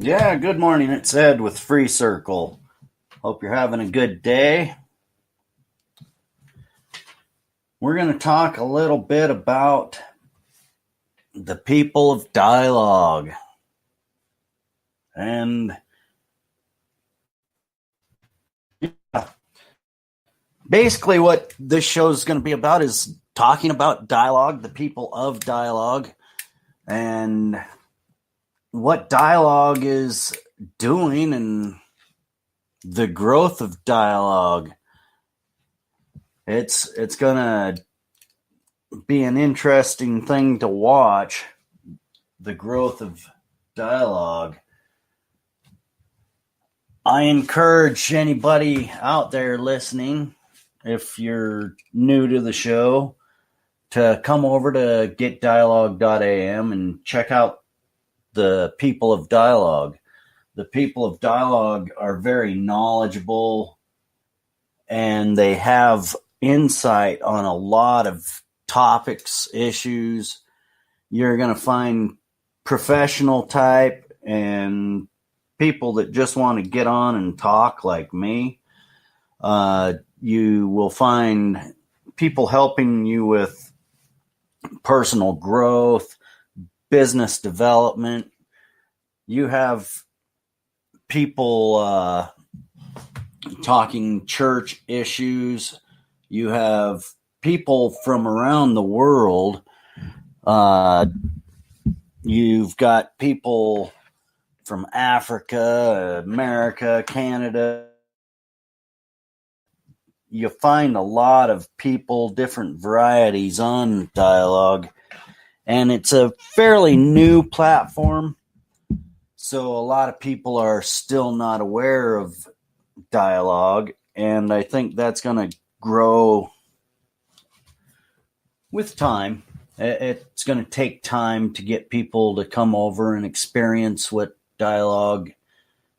Yeah, good morning. It's Ed with Free Circle. Hope you're having a good day. We're going to talk a little bit about the people of dialogue. And basically, what this show is going to be about is talking about dialogue, the people of dialogue, and what dialogue is doing and the growth of dialogue. It's going to be an interesting thing to watch, the growth of dialogue. I encourage anybody out there listening, if you're new to the show, to come over to getdialogue.am and check out the people of dialogue. The people of dialogue are very knowledgeable and they have insight on a lot of topics, issues. You're going to find professional type and people that just want to get on and talk like me. You will find people helping you with personal growth, business development. You have people talking church issues. You have people from around the world. You've got people from Africa, America, Canada. You find a lot of people, different varieties on Dialog, and it's a fairly new platform. So a lot of people are still not aware of Dialog, and I think that's going to grow with time. It's going to take time to get people to come over and experience what Dialog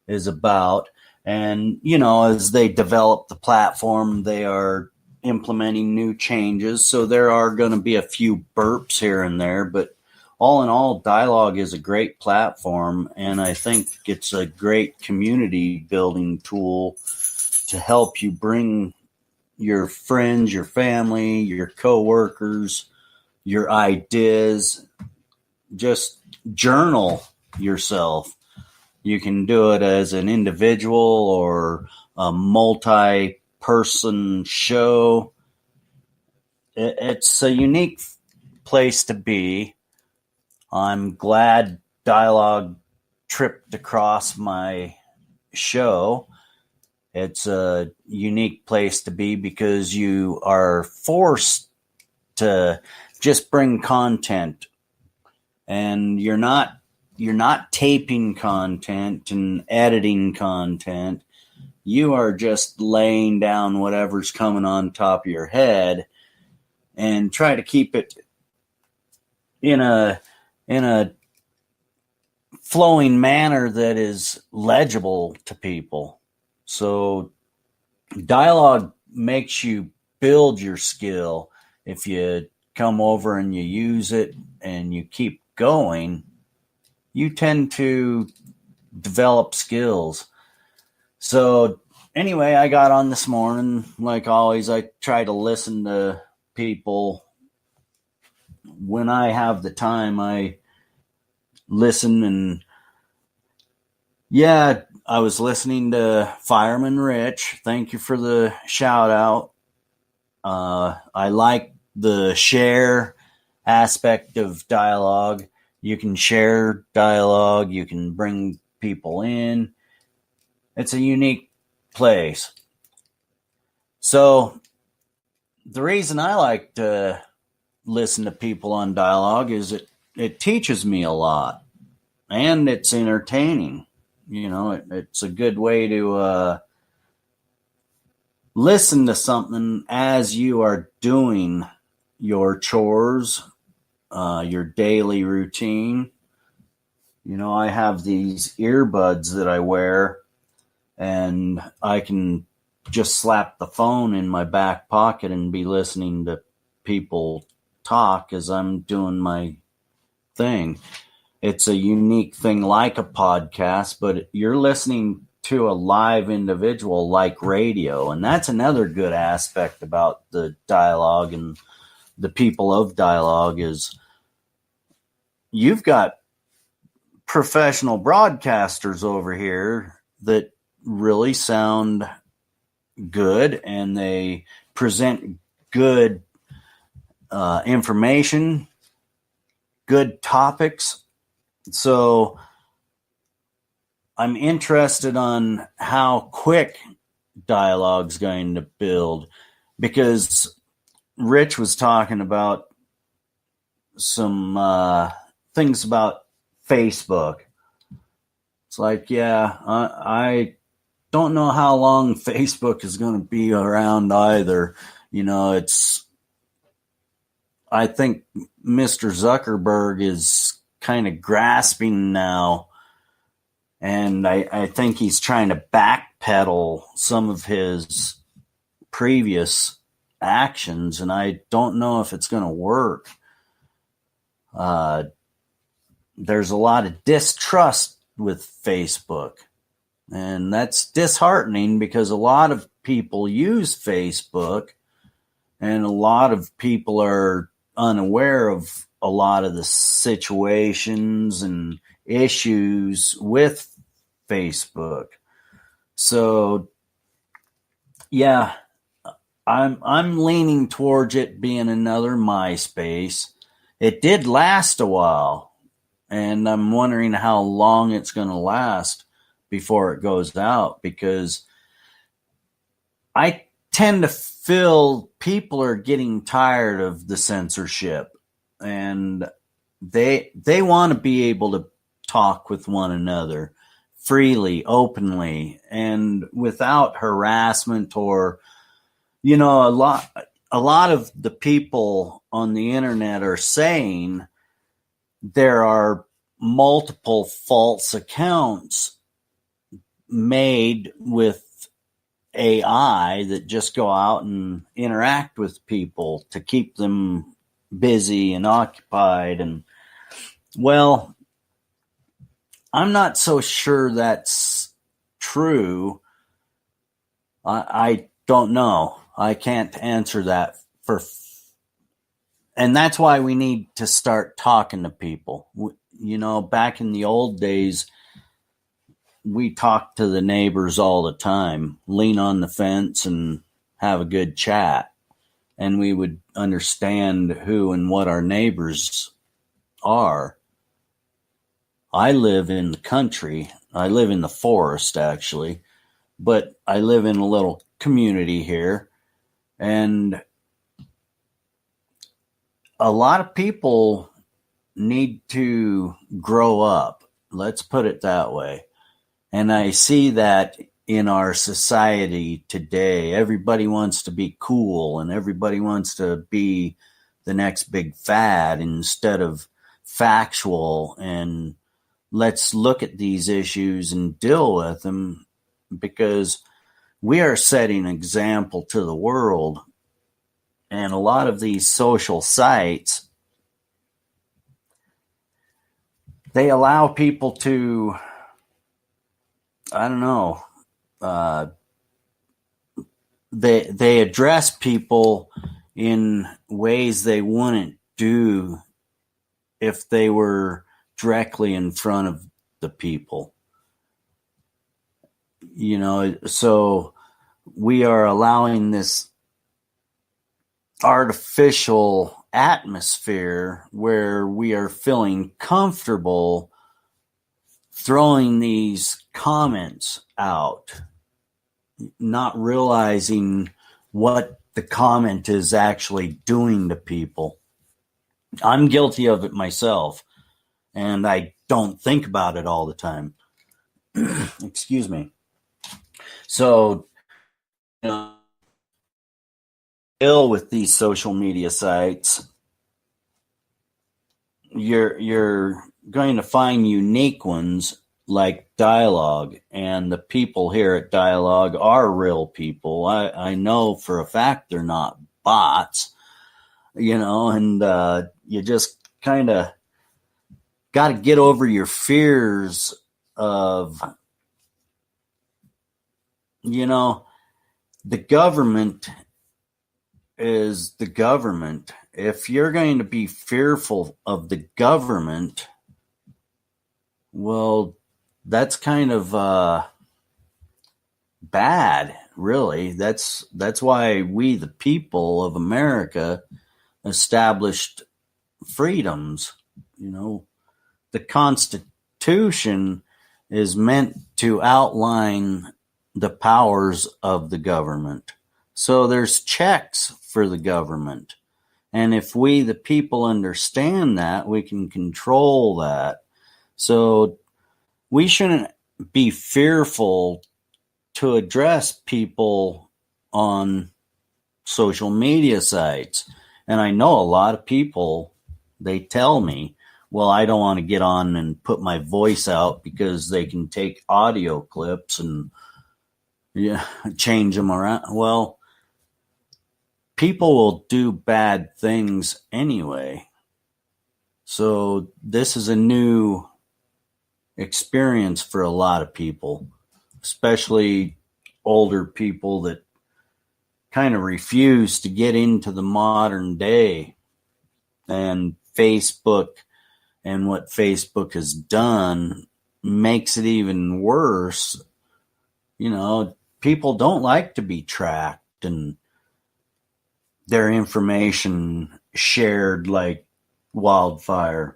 is about. And, as they develop the platform, they are implementing new changes. So there are going to be a few burps here and there, but all in all, Dialog is a great platform. And I think it's a great community building tool to help you bring your friends, your family, your coworkers, your ideas, just journal yourself. You can do it as an individual or a multi-person show. It's a unique place to be. I'm glad Dialog tripped across my show. It's a unique place to be because you are forced to just bring content, and you're not taping content and editing content. You are just laying down whatever's coming on top of your head and try to keep it in a flowing manner that is legible to people. So Dialog makes you build your skill. If you come over and you use it and you keep going, you tend to develop skills. So anyway, I got on this morning. Like always, I try to listen to people. When I have the time, I listen. And yeah, I was listening to Fireman Rich. Thank you for the shout out. I like the share aspect of Dialog. You can share Dialog. You can bring people in. It's a unique place. So the reason I like to listen to people on Dialog is it teaches me a lot, and it's entertaining. It's a good way to listen to something as you are doing your chores, your daily routine. I have these earbuds that I wear, and I can just slap the phone in my back pocket and be listening to people talk as I'm doing my thing. it's a unique thing like a podcast, but you're listening to a live individual like radio. And that's another good aspect about the Dialog and the people of Dialog is you've got professional broadcasters over here that really sound good, and they present good information, good topics. So I'm interested on how quick Dialog's going to build, because Rich was talking about some things about Facebook. It's like, yeah, I don't know how long Facebook is going to be around either. You know, I think Mr. Zuckerberg is kind of grasping now, and I think he's trying to backpedal some of his previous actions, and I don't know if it's going to work. There's a lot of distrust with Facebook, and that's disheartening because a lot of people use Facebook, and a lot of people are unaware of a lot of the situations and issues with Facebook. So, yeah, I'm leaning towards it being another MySpace. It did last a while, and I'm wondering how long it's going to last before it goes out, because I tend to feel people are getting tired of the censorship, and they want to be able to talk with one another freely, openly, and without harassment or, you know, a lot of the people on the internet are saying there are multiple false accounts made with AI that just go out and interact with people to keep them busy and occupied. And, well, I'm not so sure that's true. I don't know. I can't answer that and that's why we need to start talking to people. You know, back in the old days, we talked to the neighbors all the time, lean on the fence and have a good chat. And we would understand who and what our neighbors are. I live in the country. I live in the forest, actually, but I live in a little community here. And a lot of people need to grow up. Let's put it that way. And I see that in our society today. Everybody wants to be cool, and everybody wants to be the next big fad instead of factual. And let's look at these issues and deal with them, because we are setting an example to the world. And a lot of these social sites, they allow people to, I don't know, they address people in ways they wouldn't do if they were directly in front of the people. You know, so we are allowing this artificial atmosphere where we are feeling comfortable throwing these comments out, not realizing what the comment is actually doing to people. I'm guilty of it myself, and I don't think about it all the time. Excuse me. So, you know, ill with these social media sites, you're going to find unique ones like Dialog, and the people here at Dialog are real people. I know for a fact they're not bots, you know, and you just kind of got to get over your fears of, the government is the government. If you're going to be fearful of the government, well, that's kind of bad, really. That's why we, the people of America, established freedoms. The Constitution is meant to outline the powers of the government. So there's checks for the government. And if we, the people, understand that, we can control that. So we shouldn't be fearful to address people on social media sites. And I know a lot of people, they tell me, well, I don't want to get on and put my voice out because they can take audio clips and change them around. Well, people will do bad things anyway. So this is a new experience for a lot of people, especially older people that kind of refuse to get into the modern day. And Facebook and what Facebook has done makes it even worse. People don't like to be tracked and their information shared like wildfire.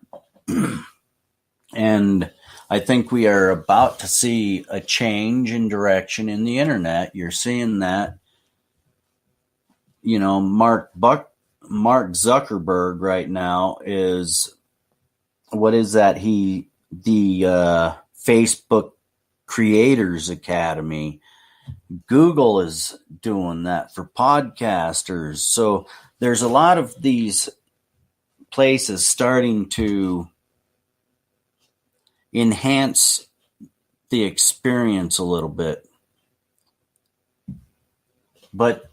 And I think we are about to see a change in direction in the internet. You're seeing that, Mark Zuckerberg right now is, what is that? The Facebook Creators Academy. Google is doing that for podcasters. So there's a lot of these places starting to enhance the experience a little bit. But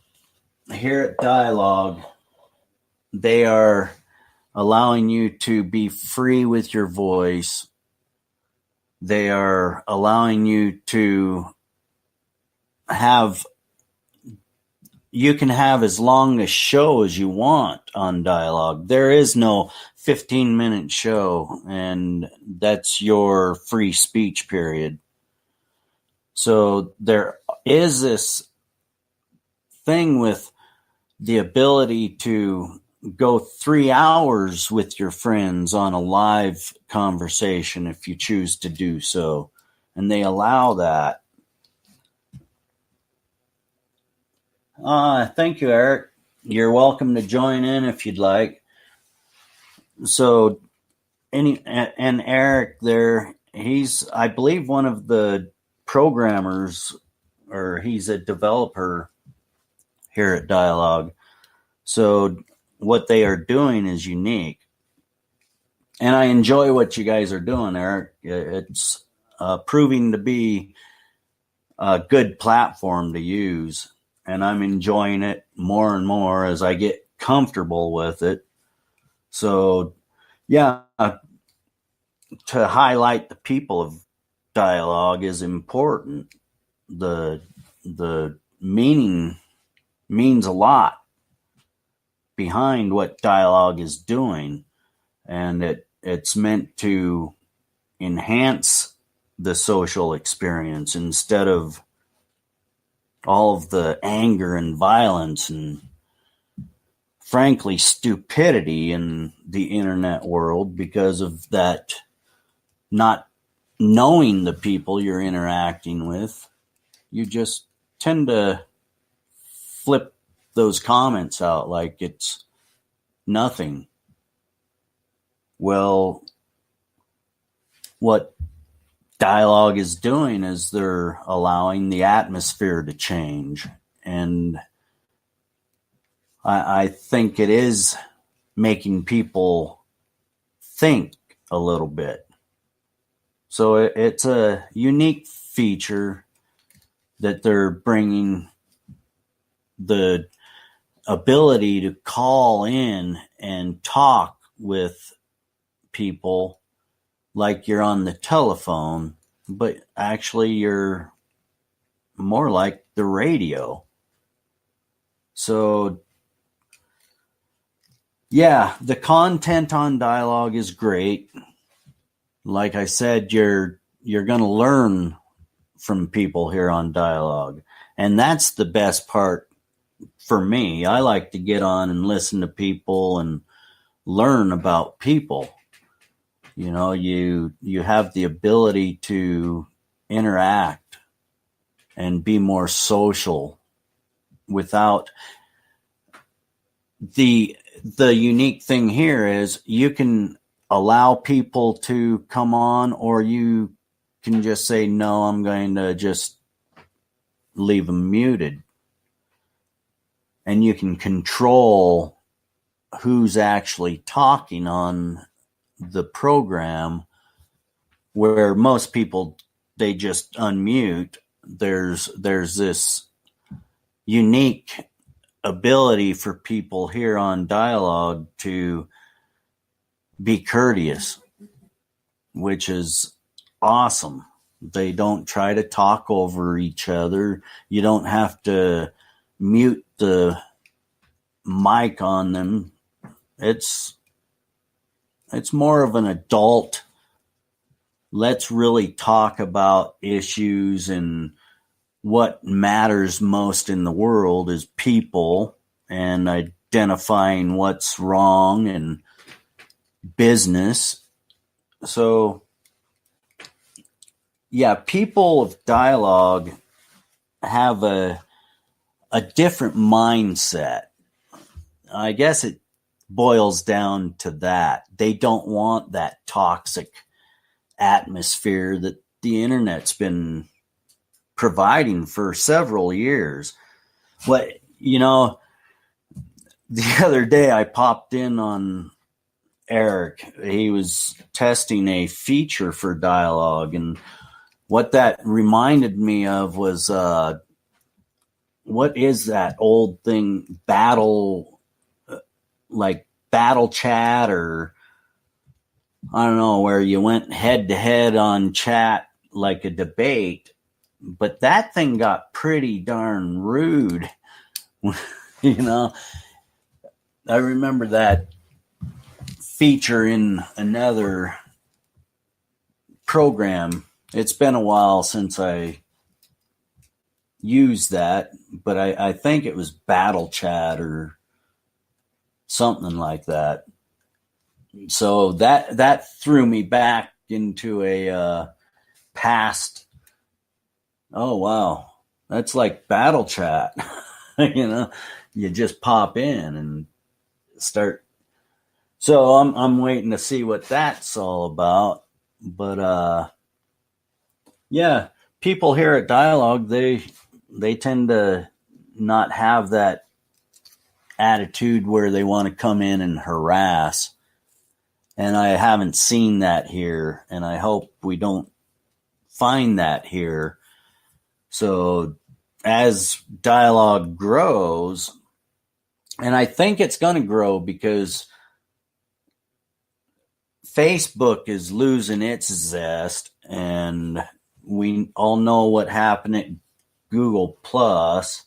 here at Dialog, they are allowing you to be free with your voice. They are allowing you to you can have as long a show as you want on Dialog. There is no 15-minute show, and that's your free speech period. So there is this thing with the ability to go 3 hours with your friends on a live conversation if you choose to do so. And they allow that. Thank you, Eric. You're welcome to join in if you'd like. So, and Eric there, he's, I believe, one of the programmers, or he's a developer here at Dialog. So what they are doing is unique. And I enjoy what you guys are doing, Eric. It's proving to be a good platform to use. And I'm enjoying it more and more as I get comfortable with it. So, yeah, to highlight the people of Dialog is important. The meaning means a lot behind what Dialog is doing, and it's meant to enhance the social experience instead of all of the anger and violence and, frankly, stupidity in the internet world because of that not knowing the people you're interacting with. You just tend to flip those comments out like it's nothing. Well, what Dialog is doing is they're allowing the atmosphere to change. And I think it is making people think a little bit. So it's a unique feature that they're bringing, the ability to call in and talk with people like you're on the telephone, but actually you're more like the radio. So yeah, the content on Dialog is great. Like I said, you're going to learn from people here on Dialog, and that's the best part for me. I like to get on and listen to people and learn about people. You know, you have the ability to interact and be more social without the unique thing here is you can allow people to come on, or you can just say, no, I'm going to just leave them muted. And you can control who's actually talking on the program, where most people, they just unmute. There's this unique ability for people here on Dialog to be courteous, which is awesome. They don't try to talk over each other. You don't have to mute the mic on them. It's more of an adult, let's really talk about issues, and what matters most in the world is people, and identifying what's wrong and business. So yeah, people of Dialog have a different mindset. I guess it boils down to that. They don't want that toxic atmosphere that the internet's been providing for several years. But, you know, the other day I popped in on Eric. He was testing a feature for Dialog, and what that reminded me of was what is that old thing, like battle chat, or I don't know, where you went head to head on chat like a debate, but that thing got pretty darn rude. You know, I remember that feature in another program. It's been a while since I used that, but I think it was battle chat or something like that. So that threw me back into a past. Oh wow, that's like battle chat. You know, you just pop in and start. So I'm waiting to see what that's all about. But yeah, people here at Dialog, they tend to not have that attitude where they want to come in and harass. And I haven't seen that here, and I hope we don't find that here. So as Dialog grows, and I think it's going to grow because Facebook is losing its zest, and we all know what happened at Google Plus.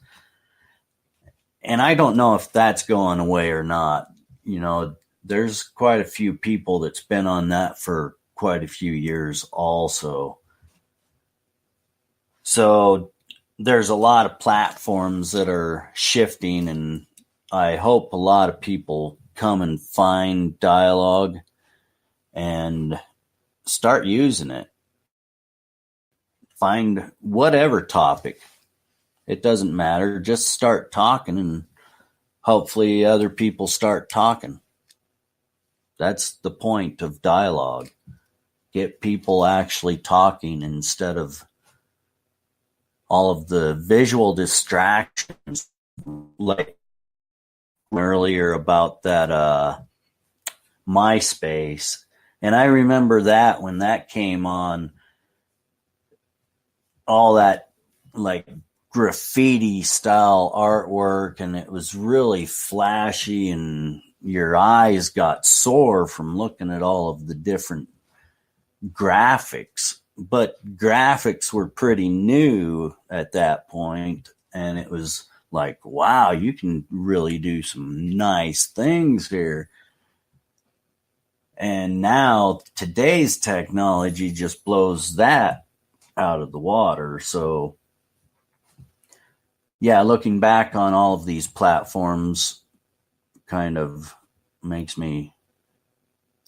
And I don't know if that's going away or not. You know, there's quite a few people that's been on that for quite a few years also. So there's a lot of platforms that are shifting, and I hope a lot of people come and find Dialog and start using it. Find whatever topic. It doesn't matter. Just start talking, and hopefully other people start talking. That's the point of Dialog. Get people actually talking instead of all of the visual distractions, like earlier about that MySpace. And I remember that when that came on, all that like graffiti style artwork, and it was really flashy, and your eyes got sore from looking at all of the different graphics, but graphics were pretty new at that point, and it was like, wow, you can really do some nice things here. And now today's technology just blows that out of the water. So yeah, looking back on all of these platforms kind of makes me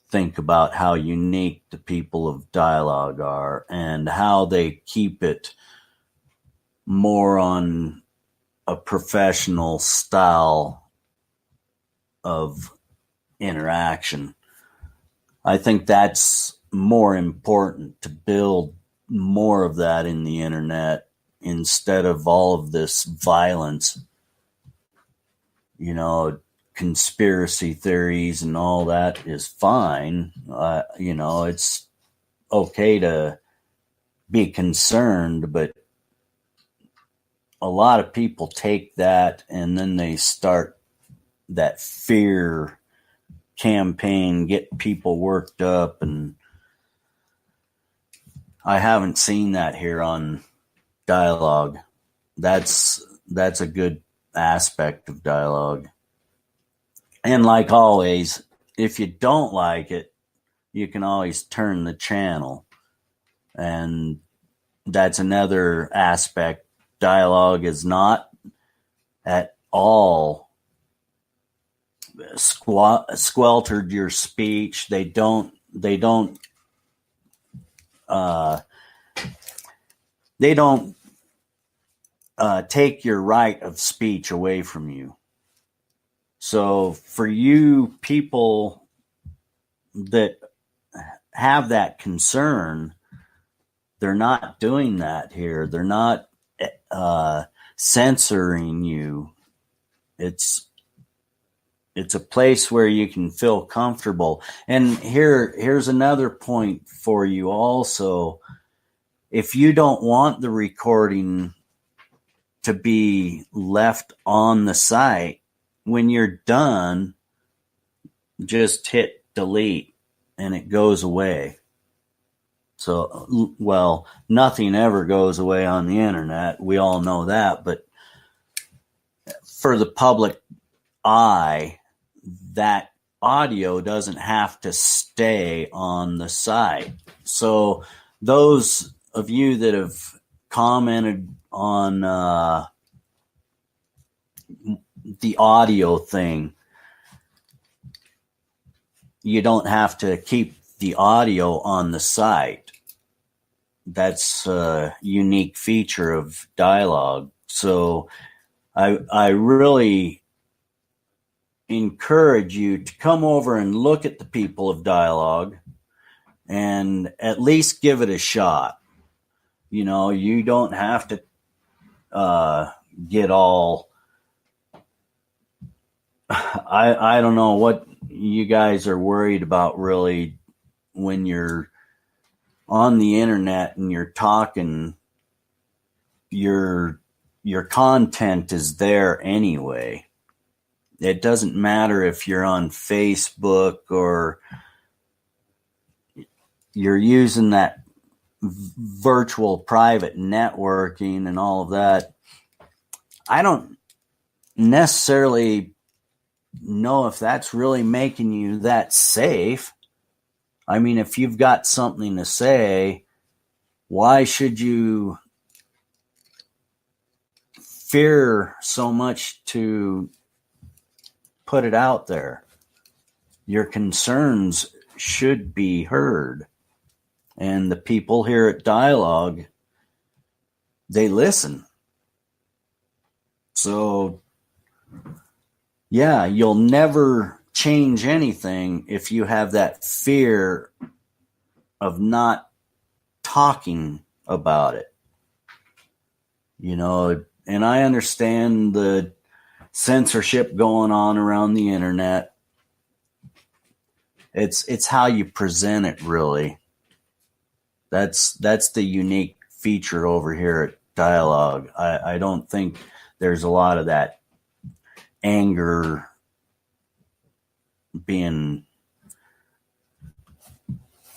think about how unique the people of Dialog are and how they keep it more on a professional style of interaction. I think that's more important, to build more of that in the internet instead of all of this violence. You know, conspiracy theories and all that is fine. You know, it's okay to be concerned, but a lot of people take that and then they start that fear campaign, get people worked up, and I haven't seen that here on Dialog. That's a good aspect of Dialog. And like always, if you don't like it, you can always turn the channel. And that's another aspect. Dialog is not at all squeltered your speech. They don't take your right of speech away from you. So for you people that have that concern, they're not doing that here. They're not censoring you. It's a place where you can feel comfortable. And here's another point for you also. If you don't want the recording to be left on the site, when you're done, just hit delete and it goes away. So, well, nothing ever goes away on the internet. We all know that. But for the public eye, that audio doesn't have to stay on the site. So those of you that have commented on the audio thing, you don't have to keep the audio on the site. That's a unique feature of Dialog. So I really encourage you to come over and look at the people of Dialog and at least give it a shot. You know, you don't have to get all I don't know what you guys are worried about really when you're on the internet and you're talking. Your content is there anyway. It doesn't matter if you're on Facebook or you're using that virtual private networking and all of that. I don't necessarily know if that's really making you that safe. I mean, if you've got something to say, why should you fear so much to put it out there? Your concerns should be heard. And the people here at Dialog, they listen. So, yeah, you'll never change anything if you have that fear of not talking about it. You know, and I understand the censorship going on around the internet. It's how you present it, really. That's the unique feature over here at Dialog. I don't think there's a lot of that anger being,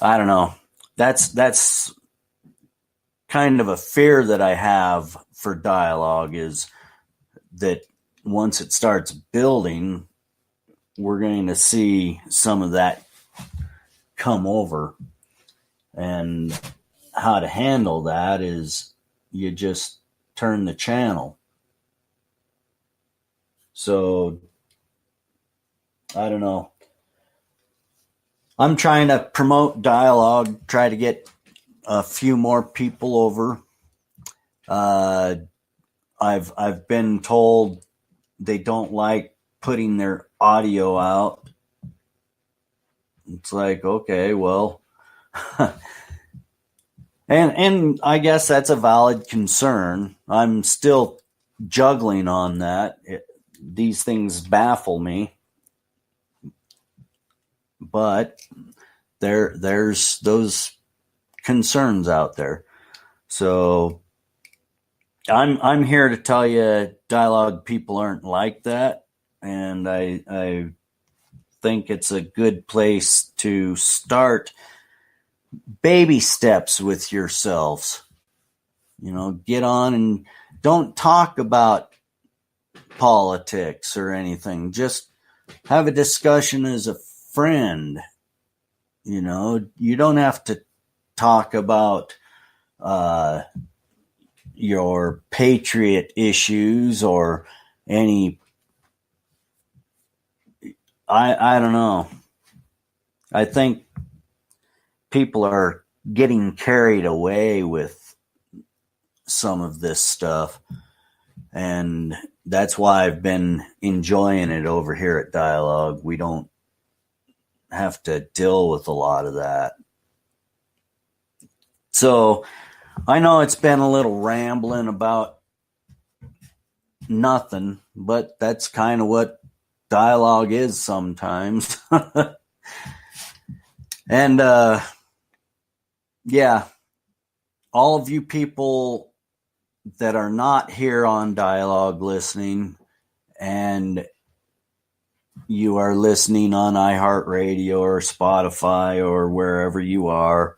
I don't know. that's kind of a fear that I have for Dialog, is that once it starts building, we're going to see some of that come over. And how to handle that is you just turn the channel. So I don't know. I'm trying to promote Dialog, try to get a few more people over. I've been told they don't like putting their audio out. It's like, okay, well, and I guess that's a valid concern. I'm still juggling on that. These things baffle me, but there's those concerns out there. So I'm here to tell you, Dialog people aren't like that, and I think it's a good place to start baby steps with yourselves. Get on and don't talk about politics or anything. Just have a discussion as a friend. You don't have to talk about your patriot issues or any. I don't know. I think people are getting carried away with some of this stuff, and that's why I've been enjoying it over here at Dialog. We don't have to deal with a lot of that. So I know it's been a little rambling about nothing, but that's kind of what Dialog is sometimes. And yeah, all of you people that are not here on Dialog listening, and you are listening on iHeartRadio or Spotify or wherever you are,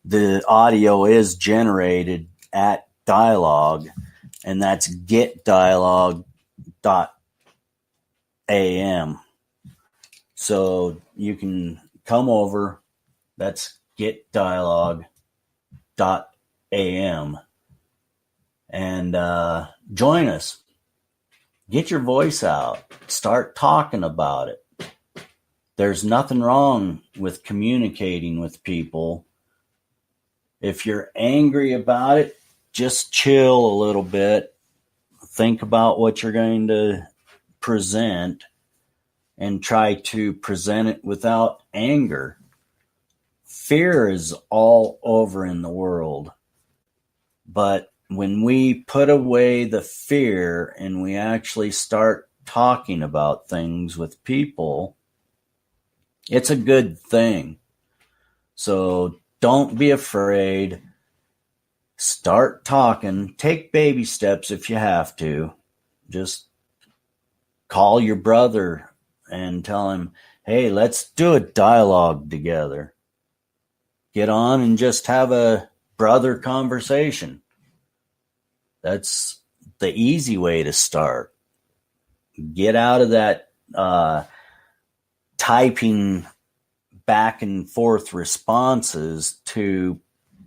the audio is generated at Dialog, and that's getdialog.am. So you can come over. That's getdialog.am and join us. Get your voice out. Start talking about it. There's nothing wrong with communicating with people. If you're angry about it, just chill a little bit. Think about what you're going to present and try to present it without anger. Fear is all over in the world. But when we put away the fear and we actually start talking about things with people, it's a good thing. So don't be afraid. Start talking. Take baby steps if you have to. Just call your brother and tell him, hey, let's do a dialogue together. Get on and just have a brother conversation. That's the easy way to start. Get out of that typing back and forth responses to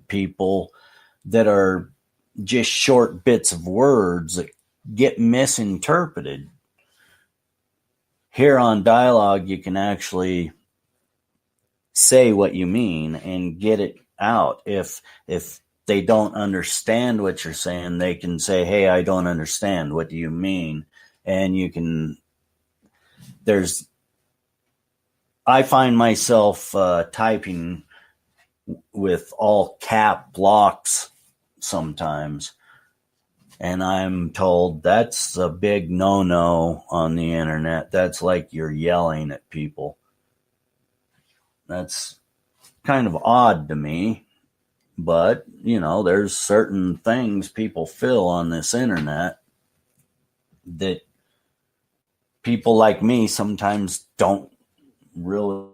people that are just short bits of words that get misinterpreted. Here on Dialog, you can actually say what you mean and get it out. If they don't understand what you're saying, they can say, hey, I don't understand. What do you mean? And you can, I find myself typing with all cap locks sometimes. And I'm told that's a big no-no on the internet. That's like you're yelling at people. That's kind of odd to me. But, there's certain things people feel on this internet that people like me sometimes don't really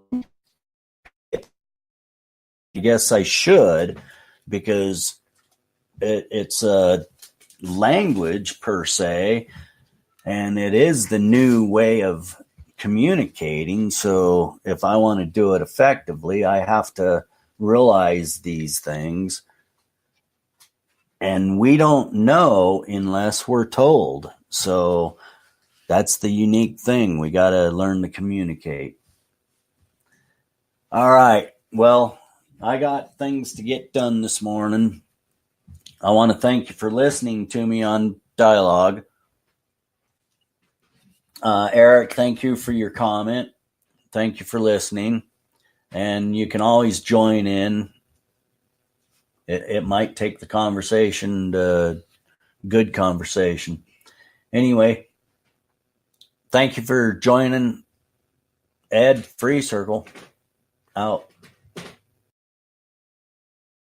guess I should, because it's a language per se, and it is the new way of communicating. So if I want to do it effectively, I have to realize these things. And we don't know unless we're told. So that's the unique thing. We got to learn to communicate. All right. Well, I got things to get done this morning. I want to thank you for listening to me on Dialog. Eric, thank you for your comment. Thank you for listening. And you can always join in. It might take the conversation to good conversation. Anyway, thank you for joining. Ed, Free Circle, out.